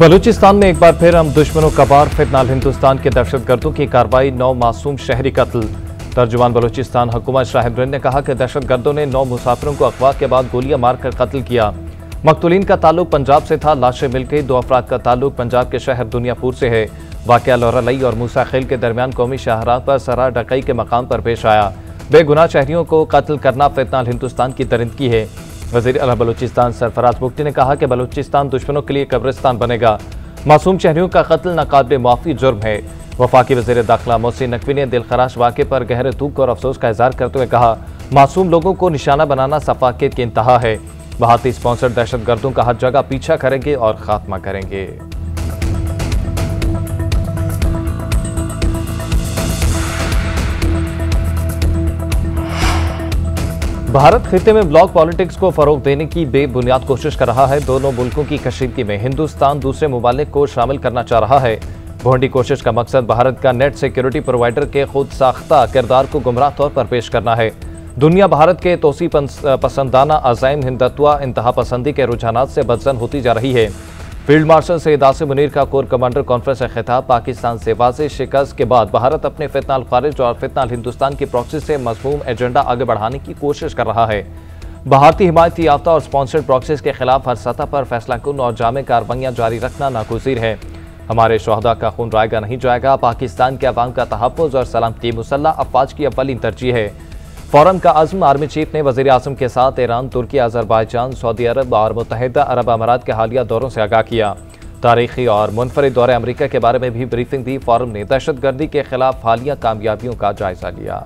बलूचिस्तान में एक बार फिर हम दुश्मनों का वार, फिलहाल हिंदुस्तान के दहशतगर्दों की कार्रवाई, 9 मासूम शहरी कत्ल। तर्जुमान बलूचिस्तान हुकूमत शाहिद रिंद ने कहा कि दहशतगर्दों ने 9 मुसाफिरों को अगवा के बाद गोलियां मारकर कत्ल किया। मकतूलीन का ताल्लुक पंजाब से था। लाशें मिल गई। 2 अफराद का ताल्लुक पंजाब के शहर दुनियापुर से है। वाकया लौरालई और मूसा खेल के दरमियान कौमी शाहराह पर सरा डकई के मकाम पर पेश आया। बेगुनाह शहरियों को कत्ल करना फिलहाल हिंदुस्तान की दरिंदगी है। वज़ीर आला बलूचिस्तान सरफराज मुफ्ती ने कहा कि बलूचिस्तान दुश्मनों के लिए कब्रिस्तान बनेगा। मासूम शहरियों का कत्ल नाकाबिले माफ़ी जुर्म है। वफाकी वज़ीर दाखिला मोहसिन नकवी ने दिलखराश वाक़े पर गहरे दुख और अफसोस का इज़हार करते हुए कहा, मासूम लोगों को निशाना बनाना सफाकियत की इंतहा है। भारतीय स्पॉन्सर दहशतगर्दों का हर जगह पीछा करेंगे और खात्मा करेंगे। भारत खिते में ब्लॉक पॉलिटिक्स को फरोग देने की बेबुनियाद कोशिश कर रहा है। दोनों मुल्कों की कशीदगी में हिंदुस्तान दूसरे मुमालिक को शामिल करना चाह रहा है। भोंडी कोशिश का मकसद भारत का नेट सिक्योरिटी प्रोवाइडर के खुद साख्ता किरदार को गुमराह तौर पर पेश करना है। दुनिया भारत के तोसी पसंदाना अज़ाइम, हिंदुत्व, इंतहा पसंदी के रुझानात से बदजन होती जा रही है। फील्ड मार्शल सैयद आसिम मुनीर का कोर कमांडर कॉन्फ्रेंस से खिताब, पाकिस्तान से वाज़ेह शिकस्त के बाद भारत अपने फितनाल खारिज और फितनाल हिंदुस्तान की प्रॉक्सी से मज़मूम एजेंडा आगे बढ़ाने की कोशिश कर रहा है। भारतीय हिमायती याफ्ता और स्पॉन्सर्ड प्रॉक्सीज के खिलाफ हर सतह पर फैसला कुन और जामे कार्रवाइयाँ जारी रखना नागुज़ीर है। हमारे शहदा का खून रायगा नहीं जाएगा। पाकिस्तान के अवाम का तहफ़्फ़ुज़ और सलामती मुसल्लह अफ़वाज की अव्वलीन तरजीह है। फ़ौरन का अज़्म आर्मी चीफ ने वज़ीर आज़म के साथ ईरान, तुर्की, अज़रबैजान, सऊदी अरब और मुत्तहिदा अरब अमारात के हालिया दौरों से आगाह किया। तारीखी और मुनफरिद दौरे अमरीका के बारे में भी ब्रीफिंग दी। फ़ौरन ने दहशतगर्दी के खिलाफ हालिया कामयाबियों का जायजा लिया।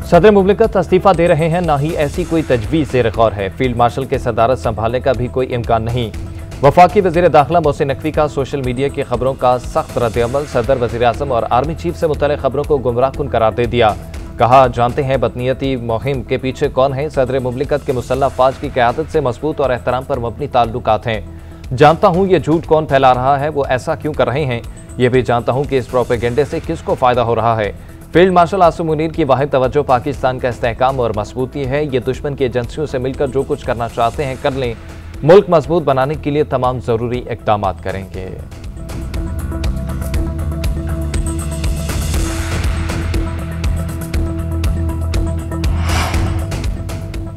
सदर मुमलिकत इस्तीफा दे रहे हैं, ना ही ऐसी कोई तजवीज़ ज़ेर गौर है। फील्ड मार्शल के सदारत संभालने का भी कोई इम्कान नहीं। वफाकी वज़ीर दाखिला मोहसिन नकवी का सोशल मीडिया की खबरों का सख्त रद्द-ए-अमल। सदर, वज़ीर आज़म और आर्मी चीफ से मुतल्लिक़ खबरों को गुमराहकुन करार दे दिया। कहा, जानते हैं बदनीयती मुहिम के पीछे कौन है। सदर मुमलिकत के मुसल्लह अफ़वाज की क़यादत से मजबूत और एहतराम पर मबनी ताल्लुकात हैं। जानता हूँ ये झूठ कौन फैला रहा है, वो ऐसा क्यों कर रहे हैं। ये भी जानता हूँ कि इस प्रोपेगेंडे से किसको फ़ायदा हो रहा है। फील्ड मार्शल आसिम मुनीर की वाहिद तवज्जो पाकिस्तान का इस्तेहकाम और मजबूती है। ये दुश्मन की एजेंसियों से मिलकर जो कुछ करना चाहते हैं कर लें। मुल्क मजबूत बनाने के लिए तमाम ज़रूरी इक़दामात करेंगे।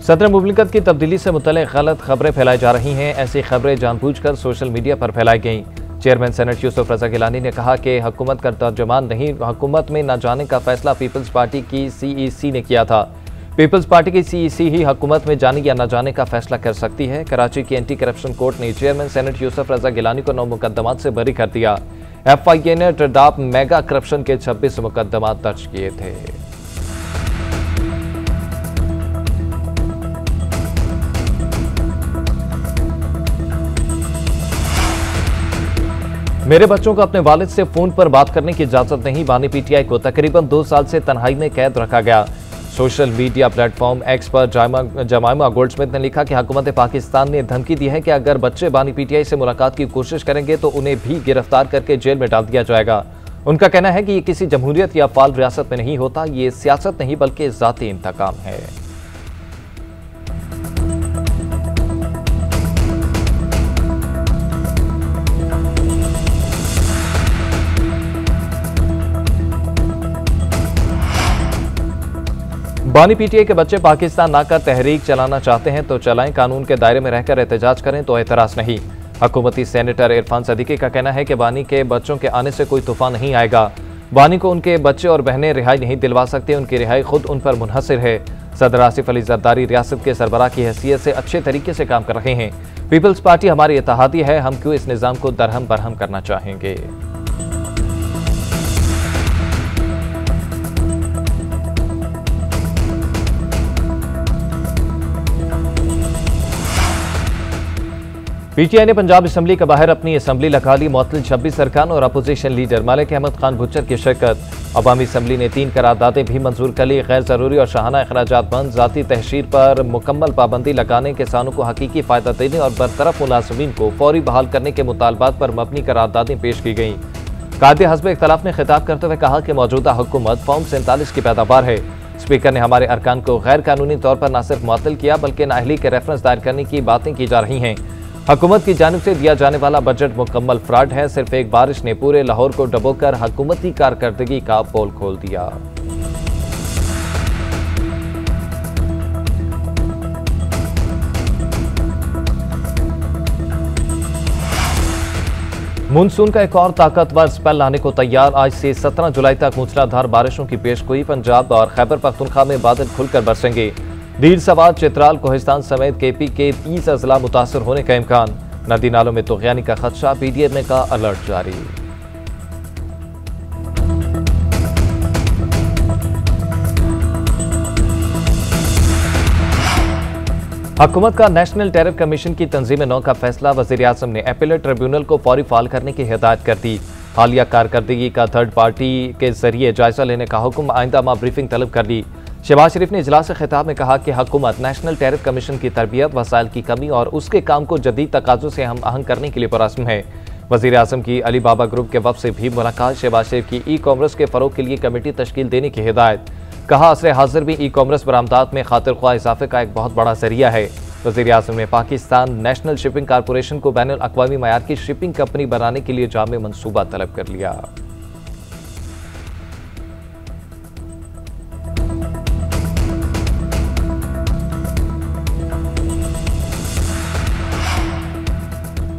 सदर मुमलिकत की तब्दीली से मुतल्लिक़ गलत खबरें फैलाई जा रही हैं। ऐसी खबरें जानबूझकर सोशल मीडिया पर फैलाई गईं। चेयरमैन सेनेट यूसुफ रज़ा गिलानी ने कहा कि हुकूमत का तर्जुमान नहीं, हुकूमत में न जाने का फैसला पीपल्स पार्टी की CEC ने किया था। पीपल्स पार्टी की CEC ही हुकूमत में जाने या न जाने का फैसला कर सकती है। कराची की एंटी करप्शन कोर्ट ने चेयरमैन सेनेट यूसुफ रज़ा गिलानी को 9 मुकदमात से बरी कर दिया। FIA ने ट्रडाप मेगा करप्शन के 26 मुकदमात दर्ज किए थे। मेरे बच्चों को अपने वालिद से फोन पर बात करने की इजाजत नहीं। बानी PTI को तकरीबन 2 साल से तन्हाई में कैद रखा गया। सोशल मीडिया प्लेटफॉर्म एक्स पर जमाइमा गोल्डस्मिथ ने लिखा कि हुकूमत पाकिस्तान ने धमकी दी है कि अगर बच्चे बानी PTI से मुलाकात की कोशिश करेंगे तो उन्हें भी गिरफ्तार करके जेल में डाल दिया जाएगा। उनका कहना है कि ये किसी जमहूरियत या फाल रियासत में नहीं होता। ये सियासत नहीं बल्कि ज़ाती इंतकाम है। बानी PTI के बच्चे पाकिस्तान ना कर तहरीक चलाना चाहते हैं तो चलाएं। कानून के दायरे में रहकर एहतजाज करें तो एतराज़ नहीं। हुकूमती सेनेटर इरफान सदीकी का कहना है कि बानी के बच्चों के आने से कोई तूफान नहीं आएगा। बानी को उनके बच्चे और बहनें रिहाई नहीं दिलवा सकते। उनकी रिहाई खुद उन पर मुनहसर है। सदर आसिफ अली जरदारी रियासत के सरबराह की हैसियत से अच्छे तरीके से काम कर रहे हैं। पीपल्स पार्टी हमारी इत्तेहादी है। हम क्यों इस निज़ाम को दरहम बरहम करना चाहेंगे। PTI ने पंजाब असम्बली के बाहर अपनी असम्बली लगा ली। मुअत्तल 26 अरकान और अपोजिशन लीडर मलिक अहमद खान भुच्चर की शिरकत। अवामी असम्बली ने 3 करारदादें भी मंजूर कर ली। गैर ज़रूरी और शाहाना अखराजात बंद, ज़ाती तहशीर पर मुकम्मल पाबंदी लगाने, किसानों को हकीकी फ़ायदा देने और बरतरफ मुलाज़मीन को फौरी बहाल करने के मुतालबात पर मबनी करारदादें पेश की गईं। कायदे हस्ब इख्तलाफ ने खिताब करते हुए कहा कि मौजूदा हुकूमत फॉर्म 47 की पैदावार है। स्पीकर ने हमारे अरकान को गैर कानूनी तौर पर न सिर्फ मुअत्तल किया बल्कि नाअहली के रेफरेंस दायर करने की बातें की जा रही हैं। हुकूमत की जानिब से दिया जाने वाला बजट मुकम्मल फ्रॉड है। सिर्फ एक बारिश ने पूरे लाहौर को डुबोकर हुकूमती कारकर्दगी का पोल खोल दिया। मानसून का एक और ताकतवर स्पेल लाने को तैयार। आज से 17 जुलाई तक मूसलाधार बारिशों की पेशगोई। पंजाब और खैबर पख्तूनख्वा में बादल खुलकर बरसेंगे। दीर सवार, चित्राल, कोहिस्तान समेत केपी के 30 अजला मुतासर होने का इम्कान। नदी नालों में तुग़यानी का खदशा, पीडीएम का अलर्ट जारी। हुकूमत का नेशनल टैरिफ कमीशन की तंजीम नौ का फैसला। वज़ीर-ए-आज़म ने अपीलेट ट्रिब्यूनल को फौरी फाल करने की हिदायत कर दी। हालिया कारकर्दगी का थर्ड पार्टी के जरिए जायजा लेने का हुक्म। आइंदा माह ब्रीफिंग तलब कर ली। शहबाज शरीफ ने इजलास खिताब में कहा कि हुकूमत नेशनल टैरिफ कमीशन की तरबियत, वसाइल की कमी और उसके काम को जदीद तकाज़ों से हम आहंग करने के लिए पुरअज़्म है। वज़ीर-ए-आज़म की अली बाबा ग्रुप के वफ़द से भी मुलाकात। शहबाज शरीफ की ई कॉमर्स के फ़रोग़ के लिए कमेटी तश्कील देने की हिदायत। कहा, असर हाजिर में ई कॉमर्स बरामदात में खातिर ख्वाह इजाफे का एक बहुत बड़ा जरिया है। वज़ीर-ए-आज़म ने पाकिस्तान नेशनल शिपिंग कॉरपोरेशन को बैनुल अक़वामी मयार की शिपिंग कंपनी बनाने के लिए जामे मंसूबा तलब कर लिया।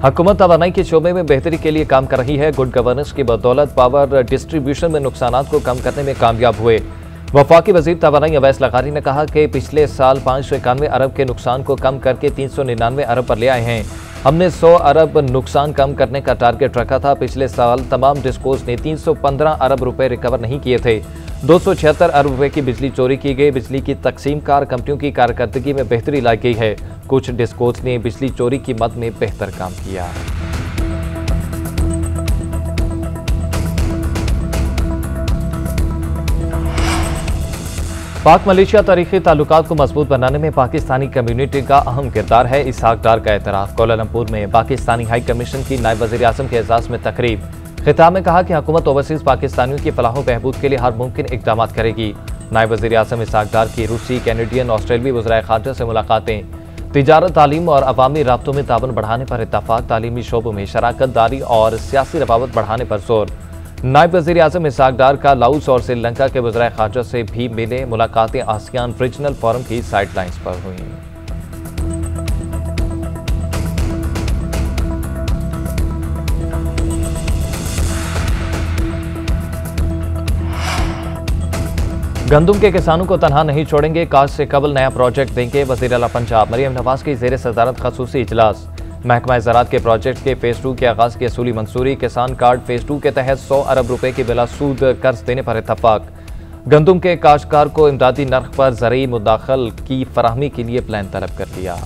हुकूमत तवानाई के शोबे में बेहतरी के लिए काम कर रही है। गुड गवर्नेंस की बदौलत पावर डिस्ट्रीब्यूशन में नुकसानात को कम करने में कामयाब हुए। वफाकी वज़ीर तवानाई अवैस लगारी ने कहा कि पिछले साल 591 अरब के नुकसान को कम करके 399 अरब पर ले आए हैं। हमने 100 अरब नुकसान कम करने का टारगेट रखा था। पिछले साल तमाम डिस्कोज ने 315 अरब रुपए रिकवर नहीं किए थे। 276 अरब रुपए की बिजली चोरी की गई। बिजली की तकसीम कार कंपनियों की कारकर्दगी में बेहतरी लाई गई है। कुछ डिस्कोज ने बिजली चोरी की मद में बेहतर काम किया। पाक मलेशिया तारीखी ताल्लुकात को मजबूत बनाने में पाकिस्तानी कम्युनिटी का अहम किरदार है। इसहाक डार का एतराफ़। कोलालमपुर में पाकिस्तानी हाई कमीशन की नायब वज़ीर-ए-आज़म के एजाज़ में तकरीब। खिताब में कहा कि हुकूमत ओवरसीज़ पाकिस्तानियों की फलाह बहबूद के लिए हर मुमकिन इक़दाम करेगी। नायब वज़ीर-ए-आज़म इसहाक डार की रूसी, कैनेडियन, ऑस्ट्रेलियाई वज़राए ख़ारजा से मुलाकातें। तिजारत, तालीम और अवामी राब्तों में ताबन बढ़ाने पर इत्तफ़ाक़। तालीमी शोबों में शराकत दारी और सियासी रवावत बढ़ाने पर जोर। नायब वज़ीर-ए-आज़म इसहाक डार का लाओस और श्रीलंका के वज़राए ख़ारजा से भी मिले। मुलाकातें आसियान रीजनल फोरम की साइडलाइंस पर हुई। गंदुम के किसानों को तनहा नहीं छोड़ेंगे। काश से कबल नया प्रोजेक्ट देंगे। वज़ीर आला पंजाब मरियम नवाज की ज़ेर सदारत ख़ुसूसी इजलास। महकमा ज़राअत के प्रोजेक्ट के फ़ेज़ 2 के आगाज़ की असूली मंसूरी। किसान कार्ड फ़ेज़ 2 के तहत 100 अरब रुपए के बिला सूद कर्ज देने पर इत्तफ़ाक़। गंदुम के काश्तकार को इमदादी नर्ख पर ज़रूरी मुदाखल की फराहमी के लिए प्लान तलब कर लिया।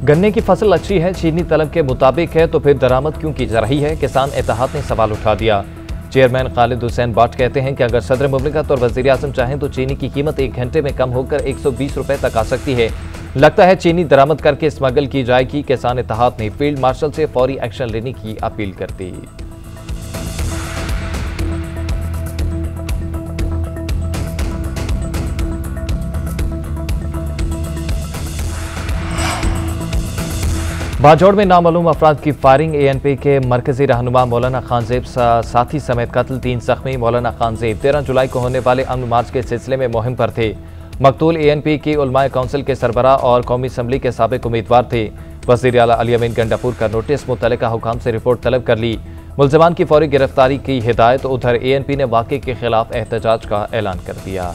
गन्ने की फसल अच्छी है, चीनी तलब के मुताबिक है, तो फिर दरामद क्यों की जा रही है? किसान इत्तेहाद ने सवाल उठा दिया। चेयरमैन खालिद हुसैन बाट कहते हैं कि अगर सदर मुमलिकत और वज़ीर-ए-आज़म चाहें तो चीनी की कीमत 1 घंटे में कम होकर 120 रुपए तक आ सकती है। लगता है चीनी दरामद करके स्मगल की जाएगी। किसान इत्तेहाद ने फील्ड मार्शल से फौरी एक्शन लेने की अपील कर दी। बाजौड़ में नामालूम अफराद की फायरिंग। ANP के मरकजी रहनुमा मौलाना खानजेब साथी समेत कत्ल, 3 ज़ख्मी। मौलाना खानजेब 13 जुलाई को होने वाले अमन मार्च के सिलसिले में मुहिम पर थे। मकतूल ANP की उलमाए काउंसिल के सरबराह और कौमी असम्बली के साबिक उम्मीदवार थे। वज़ीर आला अली अमीन गंडापुर का नोटिस मुतल्लिका हुकाम से रिपोर्ट तलब कर ली। मुल्ज़िमान की फौरी गिरफ्तारी की हिदायत। उधर ANP ने वाक़े के खिलाफ एहतजाज का ऐलान कर दिया।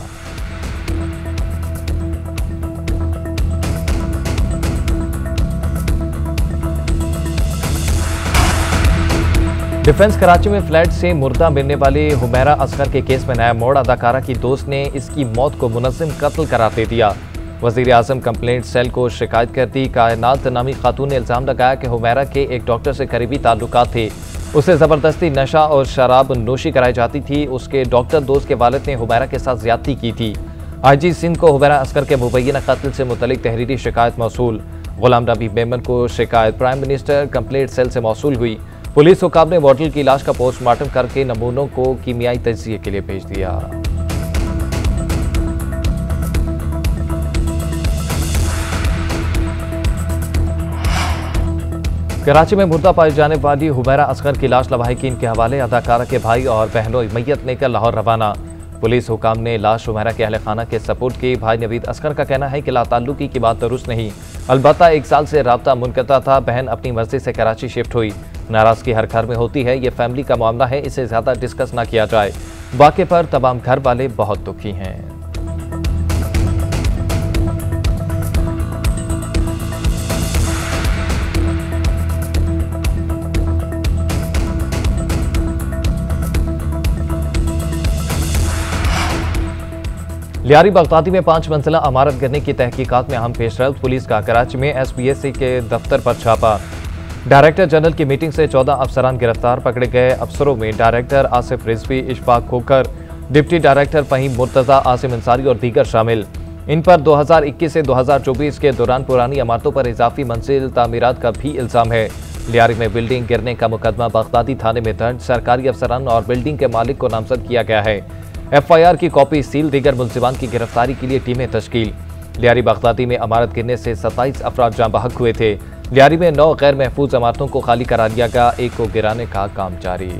डिफेंस कराची में फ्लैट से मुर्दा मिलने वाले हुमैरा असगर के केस में नया मोड़। अदाकारा की दोस्त ने इसकी मौत को मुनज़्ज़म कत्ल करार दे दिया। वज़ीर-ए-आज़म कंप्लेंट सेल को शिकायत कर दी। कायनात नामी खातून ने इल्ज़ाम लगाया कि हुमैरा के एक डॉक्टर से करीबी ताल्लुकात थे। उसे ज़बरदस्ती नशा और शराब नोशी कराई जाती थी। उसके डॉक्टर दोस्त के वालिद ने हुमैरा के साथ ज़्यादती की थी। IG सिंध को हुमैरा असगर के मुबैना कत्ल से मुतल्लिक तहरीरी शिकायत मौसूल। गुलाम नबी मेमन को शिकायत प्राइम मिनिस्टर कंप्लेंट सेल से मौसूल हुई। पुलिस हुकाम ने मॉडल की लाश का पोस्टमार्टम करके नमूनों को कीमियाई तजिए के लिए भेज दिया। कराची में मुर्दा पाई जाने वाली हुमैरा असगर की लाश लवाहिकीन के हवाले, अदाकारा के भाई और बहनों मैयत लेकर लाहौर रवाना। पुलिस हुकाम ने लाश हुमैरा के अहले खाना के सपोर्ट की। भाई नवीद असगर का कहना है कि लाताल्लुकी की बात दुरुस्त नहीं, अलबत्ता 1 साल से राब्ता मुनक़ता था। बहन अपनी मर्जी से कराची शिफ्ट हुई। नाराजगी हर घर में होती है, ये फैमिली का मामला है, इसे ज्यादा डिस्कस ना किया जाए। वाक़े पर तमाम घर वाले बहुत दुखी हैं। लियारी बगदादी में 5 मंजिला इमारत गिरने की तहकीकात में अहम पेशरफ्त। पुलिस का कराची में SPSC के दफ्तर पर छापा। डायरेक्टर जनरल की मीटिंग से 14 अफसरान गिरफ्तार। पकड़े गए अफसरों में डायरेक्टर आसिफ रिजवी, इशफाक खोकर, डिप्टी डायरेक्टर फहीम मुर्तजा, आसिम अंसारी और दीगर शामिल। इन पर 2021 से 2024 के दौरान पुरानी इमारतों पर इजाफी मंजिल तामीरात का भी इल्जाम है। लियारी में बिल्डिंग गिरने का मुकदमा बगदादी थाने में दर्ज। सरकारी अफसरान और बिल्डिंग के मालिक को नामजद किया गया है। FIR की कॉपी सील। दीगर मुलजिमान की गिरफ्तारी के लिए टीमें तश्कील। लियारी बगदादी में इमारत गिरने से 27 अफराद जाँ बहक हुए थे। लियारी में 9 गैर महफूज इमारतों को खाली करा दिया गया। एक को गिराने का काम जारी।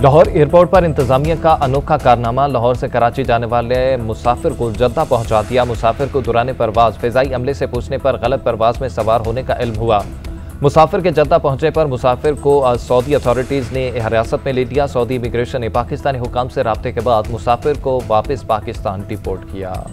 लाहौर एयरपोर्ट पर इंतजामिया का अनोखा कारनामा। लाहौर से कराची जाने वाले मुसाफिर को जद्दा पहुंचा दिया। मुसाफिर को दौरान परवाज फिजाई अमले से पूछने पर गलत परवाज में सवार होने का इल्म हुआ। मुसाफिर के जद्दा पहुंचने पर मुसाफिर को सऊदी अथॉरिटीज ने हिरासत में ले लिया। सऊदी इमिग्रेशन ने पाकिस्तानी हुकाम से राब्ते के बाद मुसाफिर को वापस पाकिस्तान डिपोर्ट किया।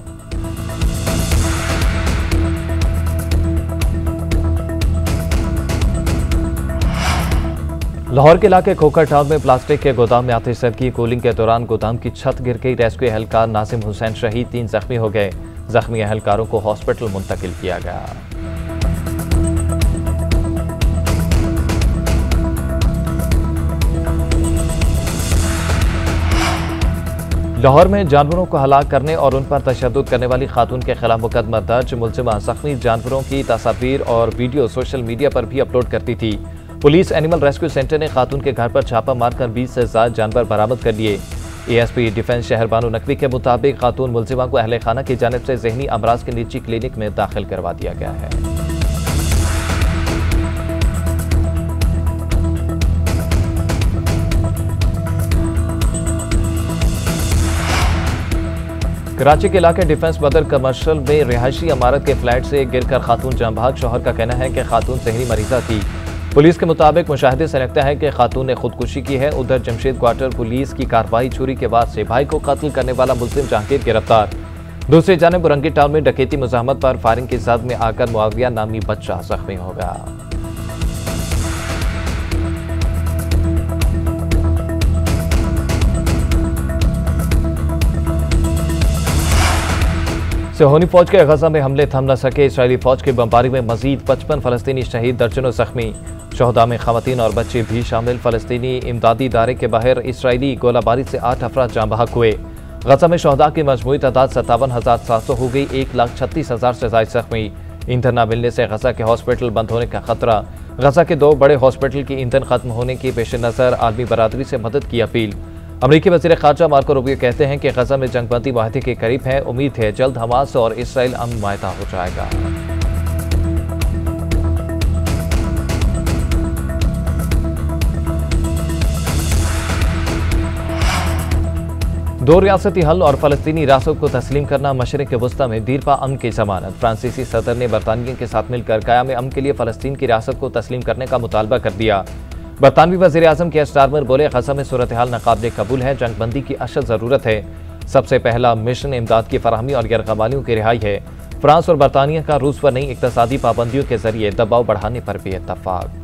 लाहौर के इलाके खोखर टाउन में प्लास्टिक के गोदाम में आतिशज़दी। कूलिंग के दौरान गोदाम की छत गिर गई। रेस्क्यू एहलकार नासिम हुसैन शहीद, 3 जख्मी हो गए। जख्मी एहलकारों को हॉस्पिटल मुंतकिल किया गया। लाहौर में जानवरों को हलाक करने और उन पर तशद्दुद करने वाली खातून के खिलाफ मुकदमा दर्ज। मुलजिमा जख्मी जानवरों की तस्वीर और वीडियो सोशल मीडिया पर भी अपलोड करती थी। पुलिस एनिमल रेस्क्यू सेंटर ने खातून के घर पर छापा मारकर 20 से ज्यादा जानवर बरामद कर लिए। ASP डिफेंस शहर बानो नकवी के मुताबिक खातून मुलजिमा को अहले खाना की जानिब से ज़हनी अमराज के निजी क्लिनिक में दाखिल करवा दिया गया है। कराची के इलाके डिफेंस बदर कमर्शियल में रिहायशी इमारत के फ्लैट से गिरकर खातून जाँ बहक। शौहर का कहना है कि खातून ज़हनी मरीजा थी। पुलिस के मुताबिक मुशाहिदे से लगता है कि खातून ने खुदकुशी की है। उधर जमशेद क्वार्टर पुलिस की कार्रवाई। चोरी के बाद से भाई को कत्ल करने वाला मुलजिम जहांगीर गिरफ्तार। दूसरी जानिब बुरंगी टाउन में डकैती मुज़ाहमत पर फायरिंग की जद में आकर मुआविया नामी बच्चा जख्मी हो गया। सिहोनी फौज के गजा में हमले थम न सके। इसराइली फौज की बमबारी में मजीद 55 फलस्तीनी शहीद, दर्जनों जख्मी। शोहदा में खवातीन और बच्चे भी शामिल। फलस्तीनी इमदादी इदारे के बाहर इसराइली गोलाबारी से 8 अफराद जाँ बहक हुए। गजा में शोहदा की मजमूई तादाद 57,700 हो गई। 1,36,000 से ज़ायद जख्मी। ईंधन न मिलने से गजा के हॉस्पिटल बंद होने का खतरा। गजा के 2 बड़े हॉस्पिटल की ईंधन खत्म होने के पेश नज़र आलमी बरादरी से मदद की अपील। अमरीकी वज़ीर ख़ारजा मार्को रूबियो कहते हैं कि गजा में जंगबंदी माहदे के करीब है। उम्मीद है जल्द हमास और इसराइल अमन मायता हो जाएगा। दो रियासती हल और फलस्तीनी रासों को तस्लीम करना मशरिक़ वस्ता में दीरपा अमन की जमानत। फ्रांसीसी सदर ने बरतानिया के साथ मिलकर क़याम अमन के लिए फ़लस्तीन की रियासत को तस्लीम करने का मुतालबा कर दिया। बरतानवी वज़ीर आज़म के स्टारमर बोले, गजा में सूरत हाल नाकाबिले कबूल है। जंगबंदी की अशद ज़रूरत है। सबसे पहला मिशन इमदाद की फराहमी और यरगमालियों की रिहाई है। फ्रांस और बरतानिया का रूस पर नई इक़्तिसादी पाबंदियों के जरिए दबाव बढ़ाने पर भी इत्तफ़ाक़।